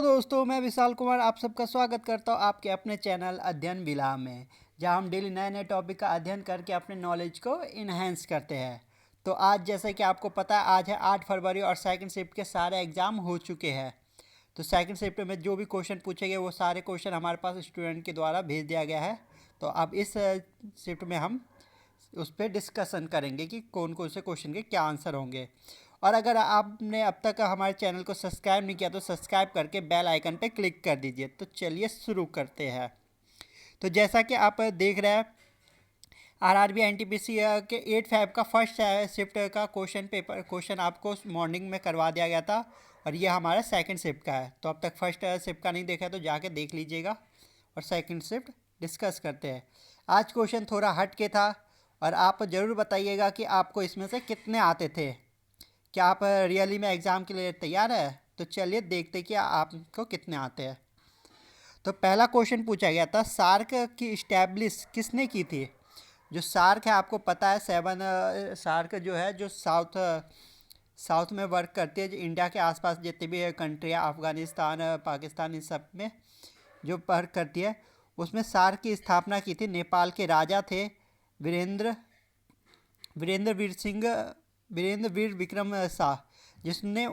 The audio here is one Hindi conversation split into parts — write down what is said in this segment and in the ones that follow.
दोस्तों, मैं विशाल कुमार आप सबका स्वागत करता हूं आपके अपने चैनल अध्ययन विला में, जहां हम डेली नए नए टॉपिक का अध्ययन करके अपने नॉलेज को इन्हेंस करते हैं। तो आज जैसे कि आपको पता है, आज है 8 फरवरी और सेकंड शिफ्ट के सारे एग्ज़ाम हो चुके हैं। तो सेकंड शिफ्ट में जो भी क्वेश्चन पूछे गए वो सारे क्वेश्चन हमारे पास स्टूडेंट के द्वारा भेज दिया गया है। तो अब इस शिफ्ट में हम उस पर डिस्कशन करेंगे कि कौन कौन से क्वेश्चन के क्या आंसर होंगे। और अगर आपने अब तक हमारे चैनल को सब्सक्राइब नहीं किया तो सब्सक्राइब करके बेल आइकन पर क्लिक कर दीजिए। तो चलिए शुरू करते हैं। तो जैसा कि आप देख रहे हैं, आरआरबी एनटीपीसी के 8 फैब का फर्स्ट शिफ्ट का क्वेश्चन आपको मॉर्निंग में करवा दिया गया था, और ये हमारा सेकंड शिफ्ट का है। तो अब तक फर्स्ट शिफ्ट का नहीं देखा तो जाके देख लीजिएगा और सेकंड शिफ्ट डिस्कस करते हैं। आज क्वेश्चन थोड़ा हट के था, और आप ज़रूर बताइएगा कि आपको इसमें से कितने आते थे। क्या आप रियली में एग्ज़ाम के लिए तैयार है? तो चलिए देखते कि आपको कितने आते हैं। तो पहला क्वेश्चन पूछा गया था, सार्क की इस्टेब्लिश किसने की थी? जो सार्क है आपको पता है, सार्क जो है जो साउथ में वर्क करती है, जो इंडिया के आसपास जितनी भी कंट्री है, अफ़गानिस्तान पाकिस्तान, इन सब में जो वर्क करती है, उसमें सार्क की स्थापना की थी। नेपाल के राजा थे वीरेंद्र वीरेंद्र वीर विक्रम शाह, जिसने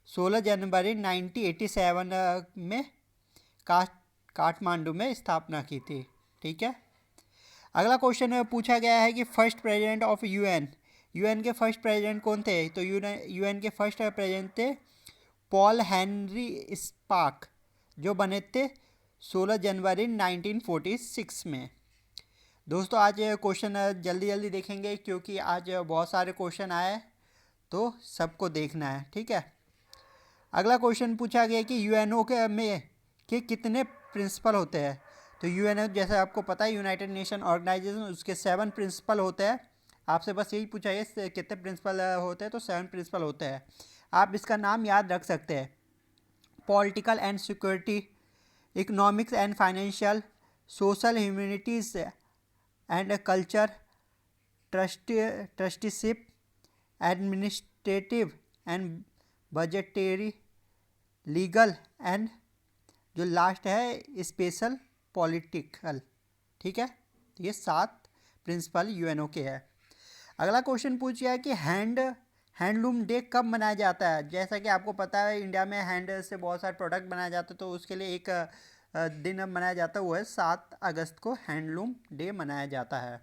16 जनवरी 1987 में काठमांडू में स्थापना की थी। ठीक है। अगला क्वेश्चन पूछा गया है कि फर्स्ट प्रेसिडेंट ऑफ यूएन के फर्स्ट प्रेसिडेंट कौन थे? तो यूएन के फर्स्ट प्रेसिडेंट थे पॉल हेनरी स्पार्क, जो बने थे 16 जनवरी 1946 में। दोस्तों, आज क्वेश्चन जल्दी जल्दी देखेंगे क्योंकि आज बहुत सारे क्वेश्चन आए, तो सबको देखना है। ठीक है। अगला क्वेश्चन पूछा गया कि यूएनओ के कितने प्रिंसिपल होते हैं? तो यूएनओ जैसे आपको पता है, यूनाइटेड नेशन ऑर्गेनाइजेशन, उसके 7 प्रिंसिपल होते हैं। आपसे बस यही पूछा है कितने प्रिंसिपल होते हैं, तो 7 प्रिंसिपल होते हैं। आप इसका नाम याद रख सकते हैं: political and security, economics and financial, social humanities and culture, trusteeship, administrative and budgetary, legal and जो लास्ट है स्पेशल पॉलिटिकल। ठीक है। तो ये 7 प्रिंसिपल यूएनओ के हैं। अगला क्वेश्चन पूछ गया है कि हैंडलूम डे कब मनाया जाता है? जैसा कि आपको पता है, इंडिया में हैंड से बहुत सारे प्रोडक्ट बनाए जाते हैं, तो उसके लिए एक दिन मनाया जाता है, वो है 7 अगस्त को हैंडलूम डे मनाया जाता है।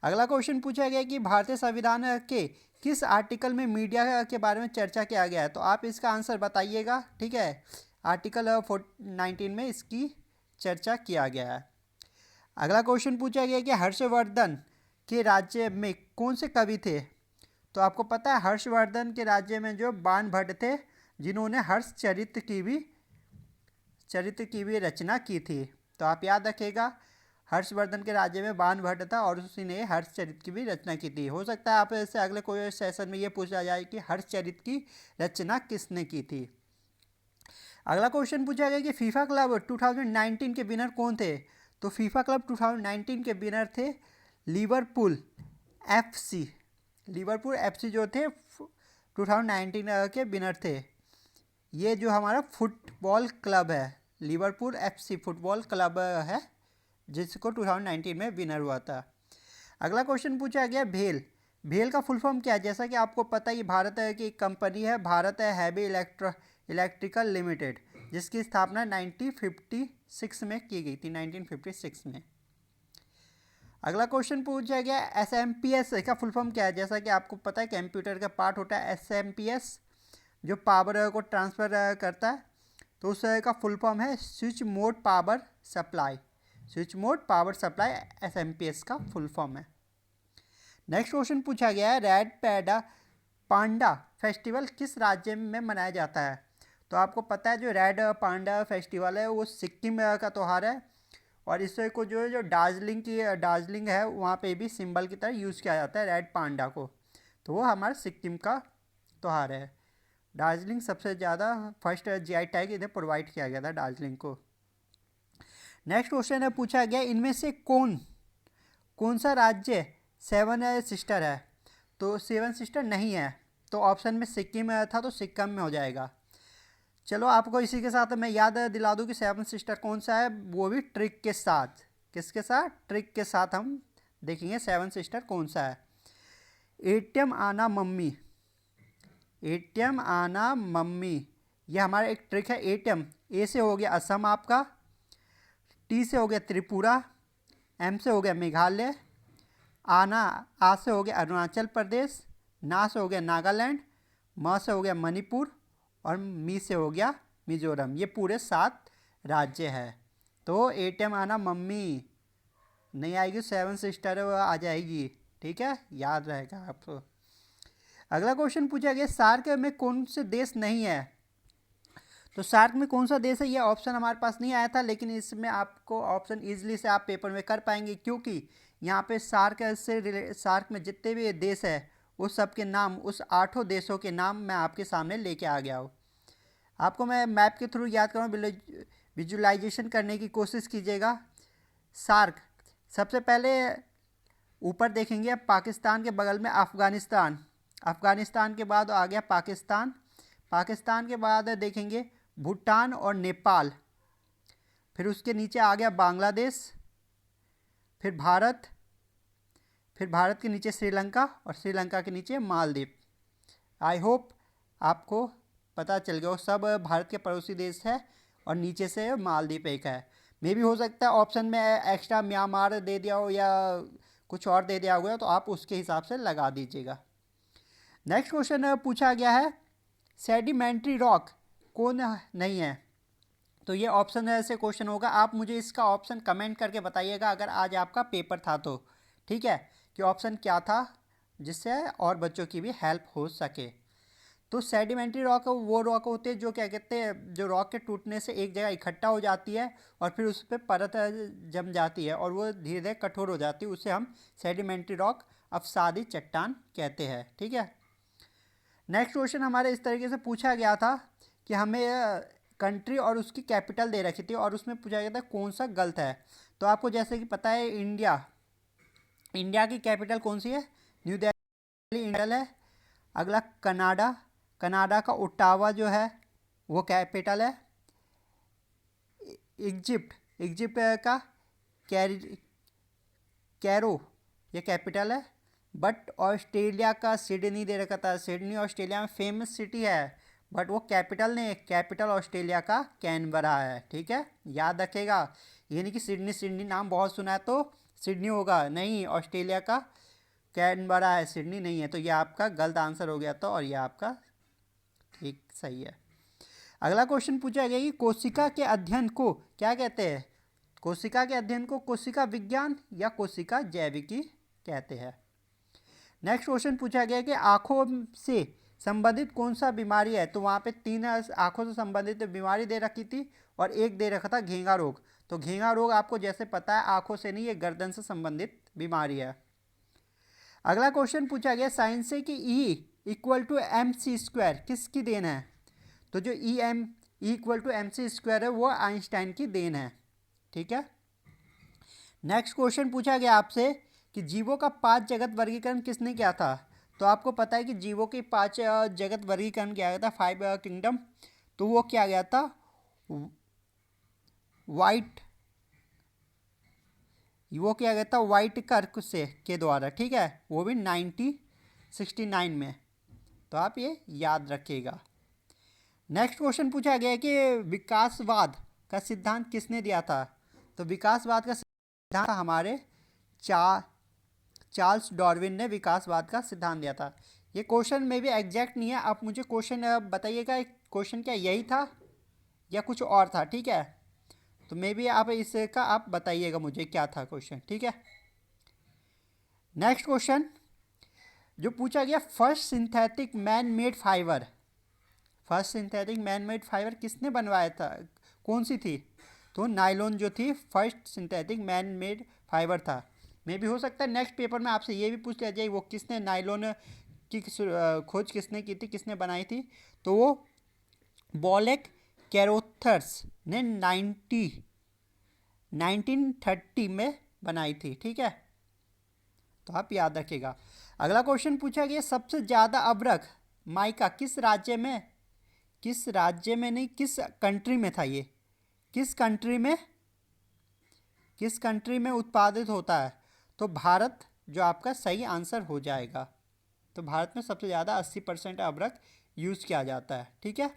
अगला क्वेश्चन पूछा गया कि भारतीय संविधान के किस आर्टिकल में मीडिया के बारे में चर्चा किया गया है? तो आप इसका आंसर बताइएगा। ठीक है। आर्टिकल 19 में इसकी चर्चा किया गया है। अगला क्वेश्चन पूछा गया कि हर्षवर्धन के राज्य में कौन से कवि थे? तो आपको पता है, हर्षवर्धन के राज्य में जो बाणभट्ट थे, जिन्होंने चरित्र की भी रचना की थी। तो आप याद रखिएगा, हर्षवर्धन के राज्य में बाणभट्ट था और उसी ने हर्षचरित की भी रचना की थी। हो सकता है आप इससे अगले कोई सेशन में ये पूछा जाए कि हर्षचरित की रचना किसने की थी। अगला क्वेश्चन पूछा गया कि फीफा क्लब 2019 के विनर कौन थे? तो फीफा क्लब 2019 के विनर थे लिवरपूल एफसी। लिवरपूल एफसी जो थे 2019 के विनर थे। ये जो हमारा फुटबॉल क्लब है, लिवरपूल एफसी फुटबॉल क्लब है, जिसको 2019 में विनर हुआ था। अगला क्वेश्चन पूछा गया भेल का फुल फॉर्म क्या है? जैसा कि आपको पता है, ये भारत की कंपनी है, भारत हैवी इलेक्ट्रिकल लिमिटेड, जिसकी स्थापना 1956 में की गई थी, 1956 में। अगला क्वेश्चन पूछा गया एसएमपीएस का फुल फॉर्म क्या है? जैसा कि आपको पता है, कंप्यूटर का पार्ट होता है एसएमपीएस, जो पावर को ट्रांसफ़र करता है। तो उसका फुल फॉर्म है switch mode power supply. Switch mode power supply SMPS का फुल फॉर्म है। नेक्स्ट क्वेश्चन पूछा गया है रेड पांडा फेस्टिवल किस राज्य में मनाया जाता है? तो आपको पता है, जो रेड पांडा फेस्टिवल है वो सिक्किम का त्यौहार है, और इसको जो दार्जिलिंग है, वहाँ पे भी सिंबल की तरह यूज़ किया जाता है रेड पांडा को। तो वो हमारा सिक्किम का त्यौहार है। दार्जिलिंग सबसे ज़्यादा फर्स्ट जीआई टैग इधर प्रोवाइड किया गया था दार्जिलिंग को। नेक्स्ट क्वेश्चन है पूछा गया, इनमें से कौन सा राज्य 7 सिस्टर है? तो 7 सिस्टर नहीं है, तो ऑप्शन में सिक्किम था, तो सिक्किम में हो जाएगा। चलो आपको इसी के साथ मैं याद दिला दूं कि सेवन सिस्टर कौन सा है, वो भी ट्रिक के साथ। किसके साथ? ट्रिक के साथ हम देखेंगे सेवन सिस्टर कौन सा है। एटीएम आना मम्मी, एटीएम आना मम्मी, ये हमारा एक ट्रिक है। एटीएम, ए से हो गया असम आपका, टी से हो गया त्रिपुरा, एम से हो गया मेघालय, आना, आ से हो गया अरुणाचल प्रदेश, ना से हो गया नागालैंड, म से हो गया मणिपुर, और मी से हो गया मिजोरम। ये पूरे 7 राज्य है। तो एटीएम आना मम्मी नहीं आएगी, सेवन सिस्टर आ जाएगी। ठीक है, याद रहेगा आपको। अगला क्वेश्चन पूछा गया सार्क में कौन से देश नहीं है। तो सार्क में कौन सा देश है, ये ऑप्शन हमारे पास नहीं आया था, लेकिन इसमें आपको ऑप्शन ईजिली से आप पेपर में कर पाएंगे, क्योंकि यहाँ पे सार्क में जितने भी देश है उस सब के नाम, उस 8 देशों के नाम मैं आपके सामने लेके आ गया हूँ। आपको मैं मैप के थ्रू याद करूँ, विजुलाइजेशन करने की कोशिश कीजिएगा। सार्क, सबसे पहले ऊपर देखेंगे पाकिस्तान के बगल में अफ़गानिस्तान, अफ़गानिस्तान के बाद आ गया पाकिस्तान, पाकिस्तान के बाद देखेंगे भूटान और नेपाल, फिर उसके नीचे आ गया बांग्लादेश, फिर भारत, फिर भारत के नीचे श्रीलंका, और श्रीलंका के नीचे मालदीव। आई होप आपको पता चल गया, सब भारत के पड़ोसी देश है, और नीचे से मालदीव एक है। मे भी हो सकता है ऑप्शन में एक्स्ट्रा म्यांमार दे दिया हो या कुछ और दे दिया हुआ, तो आप उसके हिसाब से लगा दीजिएगा। नेक्स्ट क्वेश्चन पूछा गया है सेडिमेंट्री रॉक कौन नहीं है। तो ये ऑप्शन से क्वेश्चन होगा, आप मुझे इसका ऑप्शन कमेंट करके बताइएगा अगर आज आपका पेपर था तो। ठीक है, कि ऑप्शन क्या था, जिससे और बच्चों की भी हेल्प हो सके। तो सेडिमेंट्री रॉक वो रॉक होते हैं जो क्या कहते हैं, जो रॉक के टूटने से एक जगह इकट्ठा हो जाती है और फिर उस पर परत जम जाती है और वो धीरे धीरे कठोर हो जाती है, उसे हम सेडिमेंट्री रॉक अवसादी चट्टान कहते हैं। ठीक है, नेक्स्ट क्वेश्चन हमारे इस तरीके से पूछा गया था कि हमें कंट्री और उसकी कैपिटल दे रखी थी और उसमें पूछा गया था कौन सा गलत है। तो आपको जैसे कि पता है इंडिया, इंडिया की कैपिटल कौन सी है, न्यू दिल्ली इंडिया है। अगला कनाडा, कनाडा का ओटावा जो है वो कैपिटल है। इजिप्ट, इजिप्ट का कैरो ये कैपिटल है। बट ऑस्ट्रेलिया का सिडनी दे रखा था, सिडनी ऑस्ट्रेलिया में फेमस सिटी है, बट वो कैपिटल नहीं है, कैपिटल ऑस्ट्रेलिया का कैनबरा है। ठीक है, याद रखेगा, ये नहीं कि सिडनी सिडनी नाम बहुत सुना है तो सिडनी होगा, नहीं, ऑस्ट्रेलिया का कैनबरा है, सिडनी नहीं है। तो ये आपका गलत आंसर हो गया था और ये आपका ठीक सही है। अगला क्वेश्चन पूछा गया कि कोशिका के अध्ययन को क्या कहते हैं। कोशिका के अध्ययन को कोशिका विज्ञान या कोशिका जैविकी कहते हैं। नेक्स्ट क्वेश्चन पूछा गया कि आँखों से संबंधित कौन सा बीमारी है। तो वहाँ पे 3 आँखों से संबंधित बीमारी दे रखी थी और एक दे रखा था घेंगा रोग। तो घेंगा रोग आपको जैसे पता है आँखों से नहीं, ये गर्दन से संबंधित बीमारी है। अगला क्वेश्चन पूछा गया साइंस से कि E=mc² किसकी देन है। तो जो E=mc² है वो आइंस्टाइन की देन है। ठीक है, नेक्स्ट क्वेश्चन पूछा गया आपसे कि जीवों का 5 जगत वर्गीकरण किसने किया था। तो आपको पता है कि जीवों के 5 जगत वर्गीकरण किया गया था, 5 किंगडम। तो वो किया गया था वाइट कर्क से के द्वारा। ठीक है, वो भी 1969 में। तो आप ये याद रखिएगा। नेक्स्ट क्वेश्चन पूछा गया कि विकासवाद का सिद्धांत किसने दिया था। तो विकासवाद का सिद्धांत हमारे चार्ल्स डार्विन ने विकासवाद का सिद्धांत दिया था। ये क्वेश्चन में भी एग्जैक्ट नहीं है, आप मुझे क्वेश्चन बताइएगा क्वेश्चन क्या यही था या कुछ और था। ठीक है, तो मे भी आप इसका आप बताइएगा मुझे क्या था क्वेश्चन। ठीक है, नेक्स्ट क्वेश्चन जो पूछा गया first synthetic man made fibre, first synthetic man made fibre किसने बनवाया था, कौन सी थी। तो नायलॉन जो थी first synthetic man made fibre था। मे भी हो सकता है नेक्स्ट पेपर में आपसे ये भी पूछ लिया जाए वो किसने नायलॉन की खोज किसने की थी, किसने बनाई थी। तो वो बॉलेक कैरोथर्स ने 1930 में बनाई थी। ठीक है, तो आप याद रखिएगा। अगला क्वेश्चन पूछा गया सबसे ज़्यादा अभ्रक माइका किस राज्य में किस राज्य में नहीं, किस कंट्री में था ये, किस कंट्री में उत्पादित होता है? तो भारत जो आपका सही आंसर हो जाएगा। तो भारत में सबसे ज़्यादा 80% अदरक यूज़ किया जाता है। ठीक है।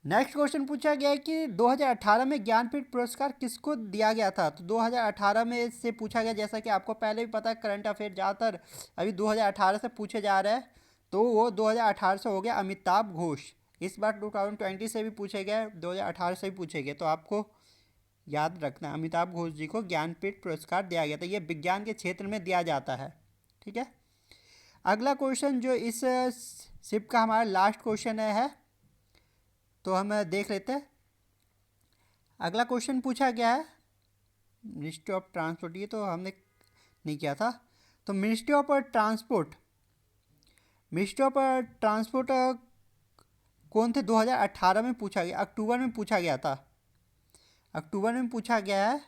नेक्स्ट क्वेश्चन पूछा गया है कि 2018 में ज्ञानपीठ पुरस्कार किसको दिया गया था? तो 2018 में इससे पूछा गया, जैसा कि आपको पहले भी पता है, करंट अफेयर ज़्यादातर अभी 2018 से पूछे जा रहे हैं, तो वो 2018 से हो गया अमिताभ घोष। इस बार 2020 से भी पूछे गए, 2018 से भी पूछे गए, तो आपको याद रखना अमिताभ घोष जी को ज्ञानपीठ पुरस्कार दिया गया था। ये विज्ञान के क्षेत्र में दिया जाता है। ठीक है। अगला क्वेश्चन जो इस शिप का हमारा लास्ट क्वेश्चन है, तो हम देख लेते हैं। अगला क्वेश्चन पूछा गया है मिनिस्ट्री ऑफ ट्रांसपोर्ट, ये तो हमने नहीं किया था। तो मिनिस्ट्री ऑफ ट्रांसपोर्ट कौन थे? 2018 में पूछा गया, अक्टूबर में पूछा गया था। अक्टूबर में पूछा गया है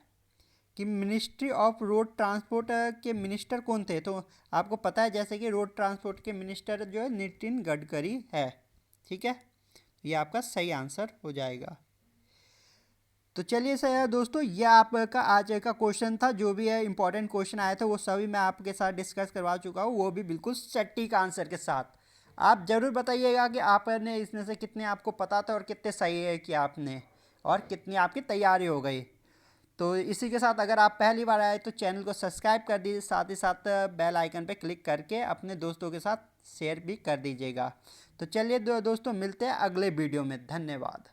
कि मिनिस्ट्री ऑफ रोड ट्रांसपोर्ट के मिनिस्टर कौन थे? तो आपको पता है जैसे कि रोड ट्रांसपोर्ट के मिनिस्टर जो है नितिन गडकरी है। ठीक है, ये आपका सही आंसर हो जाएगा। तो चलिए सर दोस्तों, ये आपका आज का क्वेश्चन था। जो भी है इंपॉर्टेंट क्वेश्चन आए थे वो सभी मैं आपके साथ डिस्कस करवा चुका हूँ, वो भी बिल्कुल सटीक आंसर के साथ। आप ज़रूर बताइएगा कि आपने इसमें से कितने आपको पता था और कितने सही है कि आपने, और कितनी आपकी तैयारी हो गई। तो इसी के साथ अगर आप पहली बार आए तो चैनल को सब्सक्राइब कर दीजिए, साथ ही साथ बेल आइकन पर क्लिक करके अपने दोस्तों के साथ शेयर भी कर दीजिएगा। तो चलिए दोस्तों, मिलते हैं अगले वीडियो में। धन्यवाद।